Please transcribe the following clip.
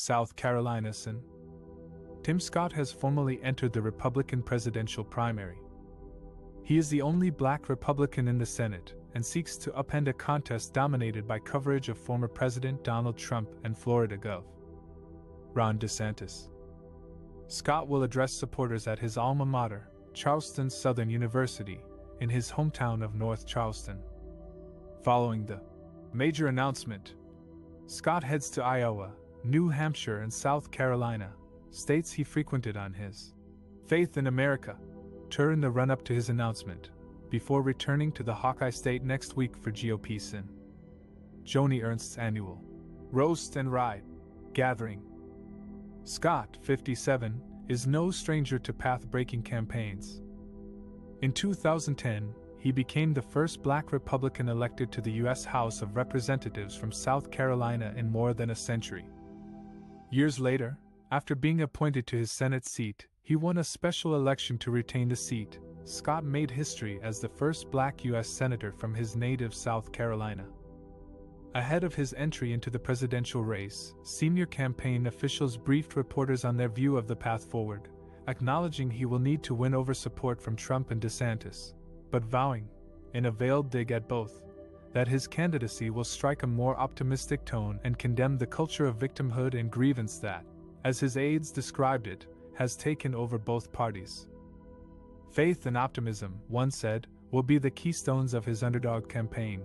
South Carolina. Tim Scott has formally entered the Republican presidential primary. He is the only black Republican in the Senate and seeks to upend a contest dominated by coverage of former President Donald Trump and Florida Gov. Ron DeSantis. Scott will address supporters at his alma mater, Charleston Southern University, in his hometown of North Charleston. Following the major announcement, Scott heads to Iowa, New Hampshire, and South Carolina, states he frequented on his Faith in America tour in the run-up to his announcement, before returning to the Hawkeye State next week for GOP Joni Ernst's annual Roast and Ride gathering. Scott, 57, is no stranger to path-breaking campaigns. In 2010, he became the first black Republican elected to the U.S. House of Representatives from South Carolina in more than a century. Years later, after being appointed to his Senate seat, he won a special election to retain the seat. Scott made history as the first black U.S. Senator from his native South Carolina. Ahead of his entry into the presidential race, senior campaign officials briefed reporters on their view of the path forward, acknowledging he will need to win over support from Trump and DeSantis, but vowing, in a veiled dig at both, that his candidacy will strike a more optimistic tone and condemn the culture of victimhood and grievance that, as his aides described it, has taken over both parties. Faith and optimism, one said, will be the keystones of his underdog campaign,